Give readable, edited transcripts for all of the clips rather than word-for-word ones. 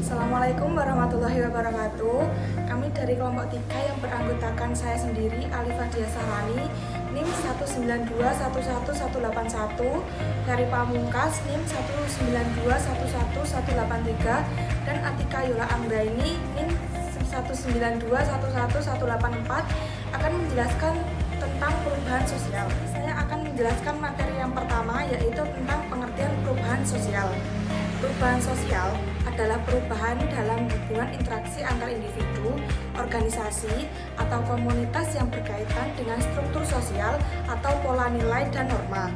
Assalamualaikum warahmatullahi wabarakatuh. Kami dari kelompok 3 yang beranggotakan saya sendiri, Alifah Dia Sahrani, NIM 192111181, Ferry Pamungkas, NIM 192111183, dan Atika Yola Anggraini, NIM 192111184 akan menjelaskan tentang perubahan sosial. Saya akan menjelaskan materi yang pertama, yaitu tentang pengertian perubahan sosial. Perubahan sosial adalah perubahan dalam hubungan interaksi antar individu, organisasi, atau komunitas yang berkaitan dengan struktur sosial atau pola nilai dan norma.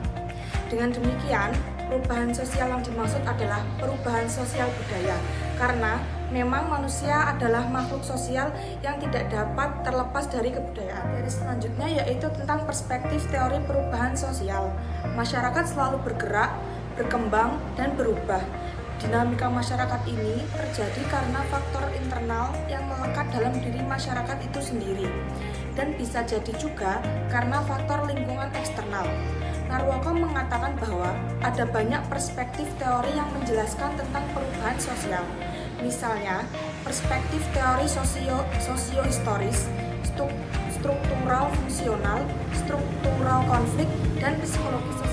Dengan demikian, perubahan sosial yang dimaksud adalah perubahan sosial budaya, karena memang manusia adalah makhluk sosial yang tidak dapat terlepas dari kebudayaan. Dari selanjutnya yaitu tentang perspektif teori perubahan sosial. Masyarakat selalu bergerak, berkembang, dan berubah. Dinamika masyarakat ini terjadi karena faktor internal yang melekat dalam diri masyarakat itu sendiri, dan bisa jadi juga karena faktor lingkungan eksternal. Narwoko mengatakan bahwa ada banyak perspektif teori yang menjelaskan tentang perubahan sosial. Misalnya, perspektif teori sosio-historis, struktural fungsional, struktural konflik, dan psikologi sosial.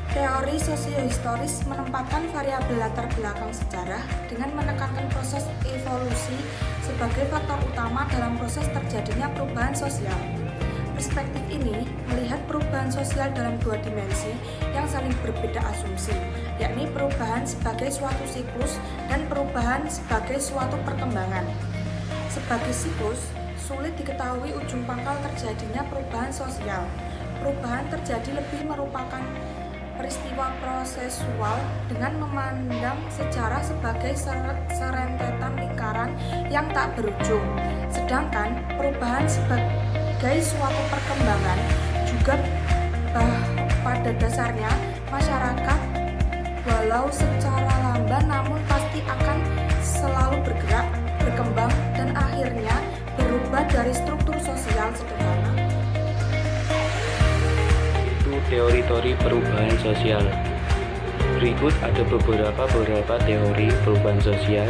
Teori sosio-historis menempatkan variabel latar belakang sejarah dengan menekankan proses evolusi sebagai faktor utama dalam proses terjadinya perubahan sosial. Perspektif ini melihat perubahan sosial dalam dua dimensi yang saling berbeda asumsi, yakni perubahan sebagai suatu siklus dan perubahan sebagai suatu perkembangan. Sebagai siklus, sulit diketahui ujung pangkal terjadinya perubahan sosial. Perubahan terjadi lebih merupakan peristiwa prosesual dengan memandang sejarah sebagai serentetan lingkaran yang tak berujung. Sedangkan perubahan sebagai suatu perkembangan juga pada dasarnya masyarakat walau secara lamban namun pasti akan selalu bergerak, berkembang, dan akhirnya berubah dari struktur sosial sederhana. Teori-teori perubahan sosial. Berikut ada beberapa teori perubahan sosial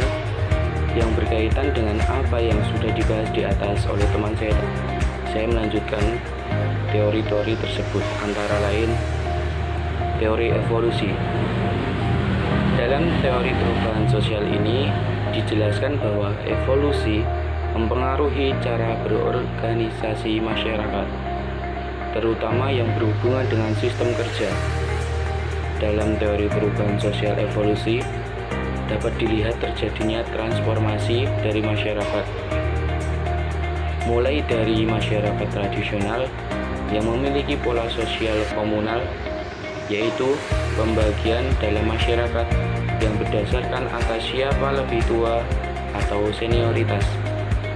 yang berkaitan dengan apa yang sudah dibahas di atas oleh teman saya. Saya melanjutkan teori-teori tersebut, antara lain teori evolusi. Dalam teori perubahan sosial ini dijelaskan bahwa evolusi mempengaruhi cara berorganisasi masyarakat, terutama yang berhubungan dengan sistem kerja. Dalam teori perubahan sosial evolusi, dapat dilihat terjadinya transformasi dari masyarakat, mulai dari masyarakat tradisional yang memiliki pola sosial komunal, yaitu pembagian dalam masyarakat yang berdasarkan atas siapa lebih tua atau senioritas,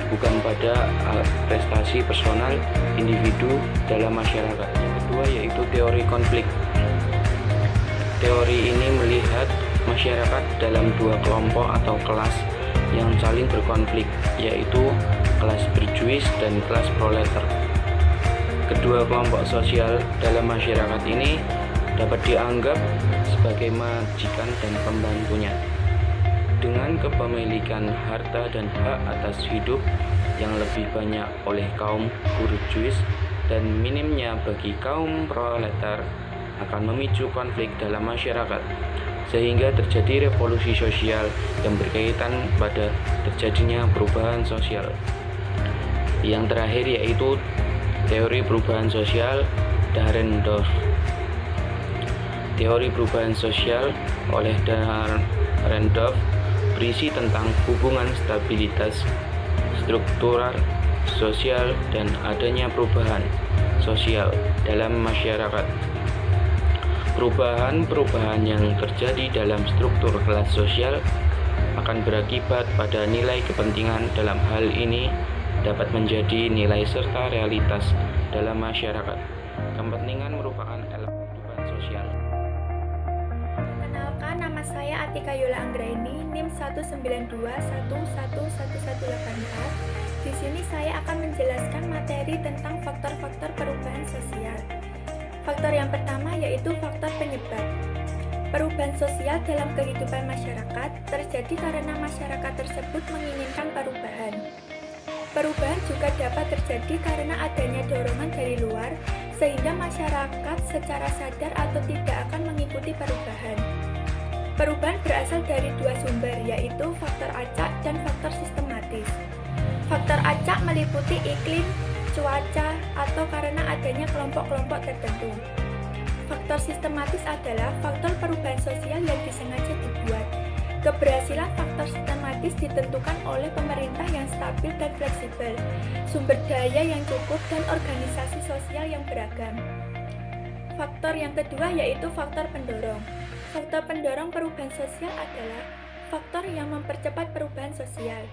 bukan pada prestasi personal individu dalam masyarakat. Yang kedua yaitu teori konflik. Teori ini melihat masyarakat dalam dua kelompok atau kelas yang saling berkonflik, yaitu kelas berjuis dan kelas proletar. Kedua kelompok sosial dalam masyarakat ini dapat dianggap sebagai majikan dan pembantunya. Dengan kepemilikan harta dan hak atas hidup yang lebih banyak oleh kaum burjuis dan minimnya bagi kaum proletar akan memicu konflik dalam masyarakat, sehingga terjadi revolusi sosial yang berkaitan pada terjadinya perubahan sosial. Yang terakhir yaitu teori perubahan sosial Dahrendorf. Teori perubahan sosial oleh Dahrendorf berisi tentang hubungan stabilitas struktural sosial dan adanya perubahan sosial dalam masyarakat. Perubahan-perubahan yang terjadi dalam struktur kelas sosial akan berakibat pada nilai kepentingan. Dalam hal ini dapat menjadi nilai serta realitas dalam masyarakat. Kepentingan merupakan elemen kehidupan sosial. Perkenalkan, nama saya Atika Yola Anggraini, NIM 192111184. Di sini saya akan menjelaskan materi tentang faktor-faktor perubahan sosial. Faktor yang pertama yaitu faktor penyebab. Perubahan sosial dalam kehidupan masyarakat terjadi karena masyarakat tersebut menginginkan perubahan. Perubahan juga dapat terjadi karena adanya dorongan dari luar, sehingga masyarakat secara sadar atau tidak akan mengikuti perubahan. Perubahan berasal dari dua sumber, yaitu faktor acak dan faktor sistematis. Faktor acak meliputi iklim, cuaca, atau karena adanya kelompok-kelompok tertentu. Faktor sistematis adalah faktor perubahan sosial yang disengaja dibuat. Keberhasilan faktor sistematis ditentukan oleh pemerintah yang stabil dan fleksibel, sumber daya yang cukup, dan organisasi sosial yang beragam. Faktor yang kedua yaitu faktor pendorong. Faktor pendorong perubahan sosial adalah faktor yang mempercepat perubahan sosial.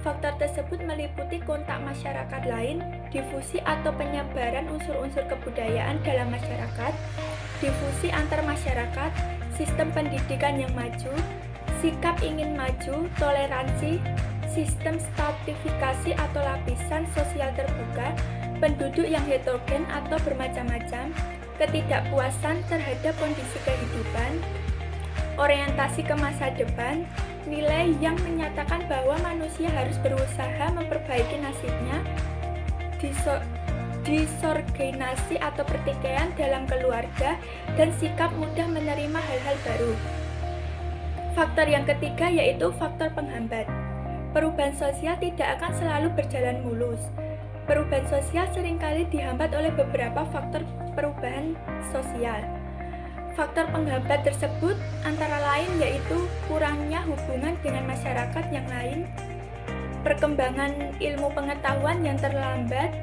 Faktor tersebut meliputi kontak masyarakat lain, difusi atau penyebaran unsur-unsur kebudayaan dalam masyarakat, difusi antar masyarakat, sistem pendidikan yang maju, sikap ingin maju, toleransi, sistem stratifikasi atau lapisan sosial terbuka, penduduk yang heterogen atau bermacam-macam, ketidakpuasan terhadap kondisi kehidupan, orientasi ke masa depan, nilai yang menyatakan bahwa manusia harus berusaha memperbaiki nasibnya, disorganisasi atau pertikaian dalam keluarga, dan sikap mudah menerima hal-hal baru. Faktor yang ketiga yaitu faktor penghambat. Perubahan sosial tidak akan selalu berjalan mulus. Perubahan sosial seringkali dihambat oleh beberapa faktor perubahan sosial. Faktor penghambat tersebut antara lain yaitu kurangnya hubungan dengan masyarakat yang lain, perkembangan ilmu pengetahuan yang terlambat,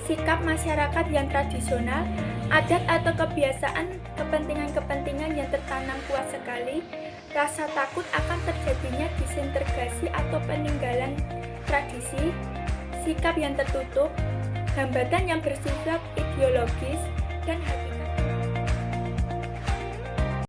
sikap masyarakat yang tradisional, adat atau kebiasaan kepentingan-kepentingan yang tertanam kuat sekali, rasa takut akan terjadinya disintegrasi atau peninggalan tradisi, sikap yang tertutup, hambatan yang bersifat ideologis, dan hakikat.